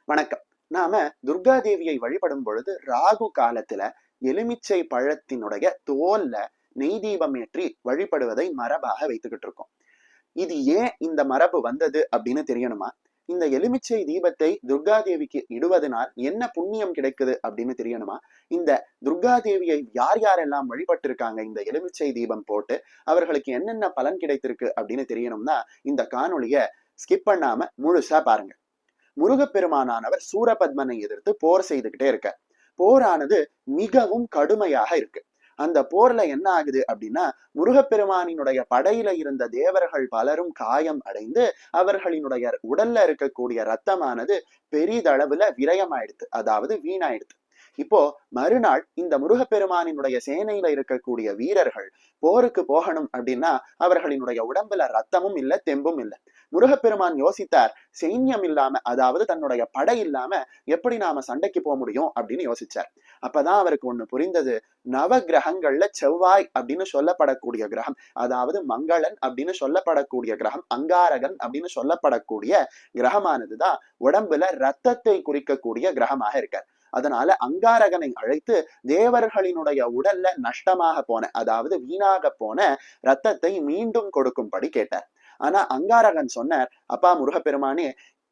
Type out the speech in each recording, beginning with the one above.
வணக்கம். நாம துர்கா தேவியை வழிபடும் பொழுது ராகு காலத்துல எலுமிச்சை பழத்தினுடைய தோல்ல நெய் தீபம் ஏற்றி வழிபடுவதை மரபாக வைத்துக்கிட்டு இருக்கோம். இது ஏன் இந்த மரபு வந்தது அப்படின்னு தெரியணுமா? இந்த எலுமிச்சை தீபத்தை துர்கா தேவிக்கு இடுவதனால் என்ன புண்ணியம் கிடைக்குது அப்படின்னு தெரியணுமா? இந்த துர்கா தேவியை யார் யாரெல்லாம் வழிபட்டு இருக்காங்க இந்த எலுமிச்சை தீபம் போட்டு அவர்களுக்கு என்னென்ன பலன் கிடைத்திருக்கு அப்படின்னு தெரியணும்னா இந்த காணொளிய ஸ்கிப் பண்ணாம முழுசா பாருங்க. முருகப்பெருமானானவர் சூரபத்மனை எதிர்த்து போர் செய்துகிட்டே இருக்க. போரானது மிகவும் கடுமையாக இருக்கு. அந்த போர்ல என்ன ஆகுது அப்படின்னா, முருகப்பெருமானினுடைய படையில இருந்த தேவர்கள் பலரும் காயம் அடைந்து அவர்களினுடைய உடல்ல இருக்கக்கூடிய ரத்தமானது பெரிதளவுல விரயமாயிடுது, அதாவது வீணாயிடுது. இப்போ மறுநாள் இந்த முருகப்பெருமானினுடைய சேனையில இருக்கக்கூடிய வீரர்கள் போருக்கு போகணும் அப்படின்னா அவர்களினுடைய உடம்புல ரத்தமும் இல்ல, தெம்பும் இல்ல. முருகப்பெருமான் யோசித்தார், சைன்யம் இல்லாம, அதாவது தன்னுடைய படை இல்லாம எப்படி நாம சண்டைக்கு போக முடியும் அப்படின்னு யோசிச்சார். அப்பதான் அவருக்கு ஒண்ணு புரிந்தது. நவ கிரகங்கள்ல செவ்வாய் அப்படின்னு சொல்லப்படக்கூடிய கிரகம், அதாவது மங்களன் அப்படின்னு சொல்லப்படக்கூடிய கிரகம், அங்காரகன் அப்படின்னு சொல்லப்படக்கூடிய கிரகமானதுதான் உடம்புல ரத்தத்தை குறிக்கக்கூடிய கிரகமாக இருக்கார். அதனால அங்காரகனை அழைத்து தேவர்களினுடைய உடல்ல நஷ்டமாக போன, அதாவது வீணாக போன ரத்தத்தை மீண்டும் கொடுக்கும்படி கேட்டார். ஆனா அங்காரகன் சொன்னார், அப்பா முருகப்பெருமானே,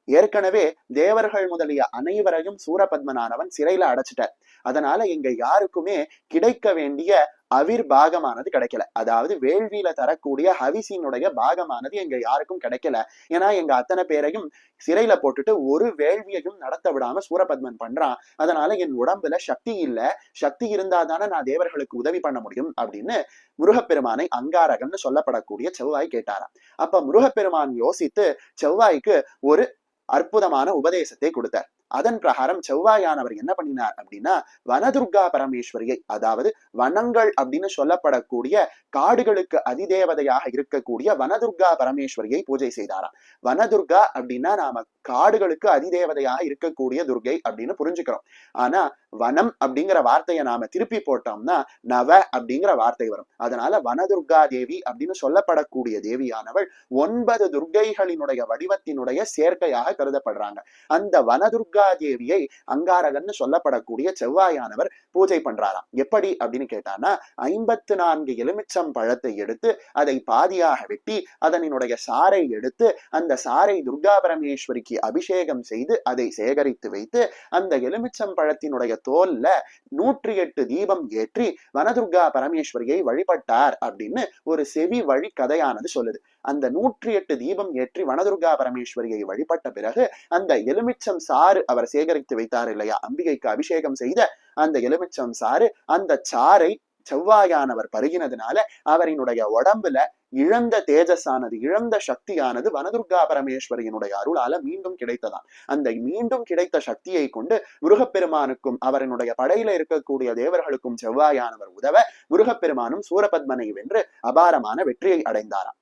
ஏற்கனவே தேவர்கள் முதலிய அனைவரையும் சூரபத்மனானவன் சிறையில அடைச்சிட்டார். அதனால எங்க யாருக்குமே கிடைக்க வேண்டிய அவிர் பாகமானது கிடைக்கல, அதாவது வேள்வியில தரக்கூடிய ஹவிசினுடைய பாகமானது எங்க யாருக்கும் கிடைக்கல. ஏன்னா எங்க அத்தனை பேரையும் சிறையில போட்டுட்டு ஒரு வேள்வியையும் நடத்த விடாம சூரபத்மன் பண்றான். அதனால என் உடம்புல சக்தி இல்ல, சக்தி இருந்தாதானே நான் தேவர்களுக்கு உதவி பண்ண முடியும் அப்படின்னு முருகப்பெருமானை அங்காரகன்னு சொல்லப்படக்கூடிய செவ்வாய் கேட்டாராம். அப்ப முருகப்பெருமான் யோசித்து செவ்வாய்க்கு ஒரு அற்புதமான உபதேசத்தை கொடுத்தார். அதன் பிரகாரம் செவ்வாயானவர் என்ன பண்ணினார் அப்படின்னா, வனதுர்கா பரமேஸ்வரியை, அதாவது வனங்கள் அப்படின்னு சொல்லப்படக்கூடிய காடுகளுக்கு அதிதேவதையாக இருக்கக்கூடிய வனதுர்கா பரமேஸ்வரியை பூஜை செய்தாராம். வனதுர்கா அப்படின்னா நாம காடுகளுக்கு அதிதேவதையாக இருக்கக்கூடிய துர்கை அப்படின்னு புரிஞ்சுக்கிறோம். ஆனா வனம் அப்படிங்கிற வார்த்தையை நாம திருப்பி போட்டோம்னா நவ அப்படிங்கிற வார்த்தை வரும். அதனால வனதுர்கா தேவி அப்படின்னு சொல்லப்படக்கூடிய தேவியானவள் 9 துர்கைகளினுடைய வடிவத்தினுடைய சேர்க்கையாக கருதப்படுறாங்க. அந்த வனதுர்கா தேவியை அங்காரகன்னு சொல்லப்படக்கூடிய செவ்வாயானவர் பூஜை பண்றாராம். எப்படி அப்படின்னு கேட்டானா, 54 எலுமிச்சம் பழத்தை எடுத்து அதை பாதியாக வெட்டி அதனுடைய சாறை எடுத்து அந்த சாறை துர்கா பரமேஸ்வரிக்கு அபிஷேகம் செய்து அதை சேகரித்து வைத்து அந்த எலுமிச்சம் பழத்தினுடைய தோல்ல 108 தீபம் ஏற்றி வனதுர்கா பரமேஸ்வரியை வழிபட்டார் அப்படின்னு ஒரு செவி வழி கதையானது சொல்லுது. அந்த 108 தீபம் ஏற்றி வனதுர்கா பரமேஸ்வரியை வழிபட்ட பிறகு அந்த எலுமிச்சம் சாறு அவர் சேகரித்து வைத்தார் இல்லையா, அம்பிகைக்கு அபிஷேகம் செய்த அந்த எலுமிச்சம் சாறு, அந்த சாறை செவ்வாயானவர் பருகினதுனால அவரினுடைய உடம்புல இழந்த தேஜஸானது, இழந்த சக்தியானது வனதுர்கா பரமேஸ்வரியினுடைய அருளால மீண்டும் கிடைத்ததாம். அந்த மீண்டும் கிடைத்த சக்தியை கொண்டு முருகப்பெருமானுக்கும் அவரனுடைய படையில இருக்கக்கூடிய தேவர்களுக்கும் செவ்வாயானவர் உதவ முருகப்பெருமானும் சூரபத்மனை வென்று அபாரமான வெற்றியை அடைந்தாராம்.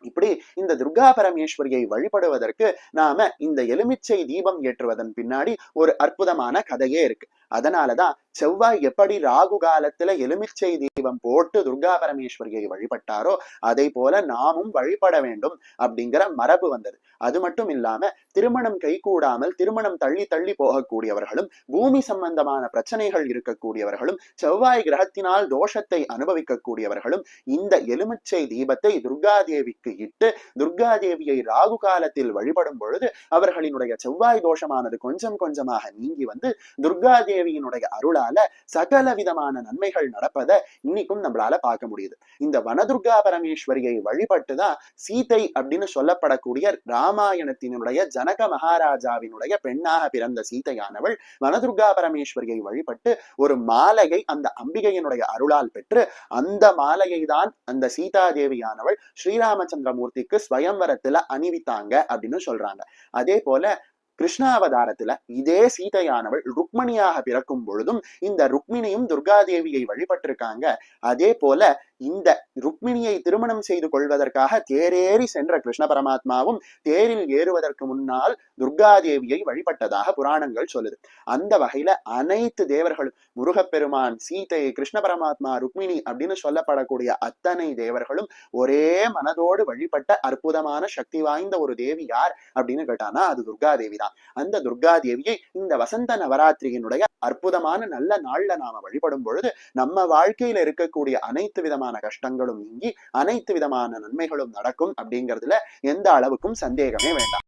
இப்படி இந்த துர்கா பரமேஸ்வரியை வழிபடுவதற்கு நாம இந்த எலுமிச்சை தீபம் ஏற்றுவதன் பின்னாடி ஒரு அற்புதமான கதையே இருக்கு. அதனாலதான் செவ்வாய் எப்படி ராகு காலத்துல எலுமிச்சை தீபம் போட்டு துர்கா பரமேஸ்வரியை வழிபட்டாரோ அதை போல நாமும் வழிபட வேண்டும் அப்படிங்கிற மரபு வந்தது. அது மட்டும் இல்லாம திருமணம் கைகூடாமல் திருமணம் தள்ளி தள்ளி போகக்கூடியவர்களும், பூமி சம்பந்தமான பிரச்சனைகள் இருக்கக்கூடியவர்களும், செவ்வாய் கிரகத்தினால் தோஷத்தை அனுபவிக்கக்கூடியவர்களும் இந்த எலுமிச்சை தீபத்தை துர்கா தேவிக்கு இட்டு துர்கா தேவியை ராகு காலத்தில் வழிபடும் பொழுது அவர்களினுடைய செவ்வாய் தோஷமானது கொஞ்சம் கொஞ்சமாக நீங்கி வந்து துர்கா தேவியினுடைய அருளால சகல விதமான நன்மைகள் நடப்பதை இன்னைக்கும் நம்மளால பார்க்க முடியுது. இந்த வனதுர்கா பரமேஸ்வரியை வழிபட்டுதான் சீதை அப்படின்னு சொல்லப்படக்கூடிய ராமாயணத்தினுடைய ஜனக மகாராஜாவினுடைய பெண்ணாக பிறந்த சீதையானவள் வனதுர்கா பரமேஸ்வரியை வழிபட்டு ஒரு மாலையை அந்த அம்பிகையினுடைய அருளால் பெற்று அந்த மாலையை தான் அந்த சீதா தேவியானவள் ஸ்ரீராமச்சந்திரமூர்த்திக்கு ஸ்வயம்வரத்துல அணிவித்தாங்க அப்படின்னு சொல்றாங்க. அதே போல கிருஷ்ணாவதாரத்துல இதே சீதையானவள் ருக்மணியாக பிறக்கும் பொழுதும் இந்த ருக்மிணியும் துர்காதேவியை வழிபட்டிருக்காங்க. அதே போல இந்த ருக்மிணியை திருமணம் செய்து கொள்வதற்காக தேரேறி சென்ற கிருஷ்ண பரமாத்மாவும் தேரில் ஏறுவதற்கு முன்னால் துர்காதேவியை வழிபட்டதாக புராணங்கள் சொல்லுது. அந்த வகையில அனைத்து தேவர்களும், முருகப்பெருமான், சீதை, கிருஷ்ண பரமாத்மா, ருக்மிணி அப்படின்னு சொல்லப்படக்கூடிய அத்தனை தேவர்களும் ஒரே மனதோடு வழிபட்ட அற்புதமான சக்தி வாய்ந்த ஒரு தேவி யார் அப்படின்னு கேட்டானா அது துர்காதேவி தான். அந்த துர்காதேவியை இந்த வசந்த நவராத்திரியினுடைய அற்புதமான நல்ல நாள்ல நாம வழிபடும் பொழுது நம்ம வாழ்க்கையில இருக்கக்கூடிய அனைத்து விதமான கஷ்டங்களும் நீங்கி அனைத்து விதமான நன்மைகளும் நடக்கும் அப்படிங்கிறதுல எந்த அளவுக்கும் சந்தேகமே வேண்டாம்.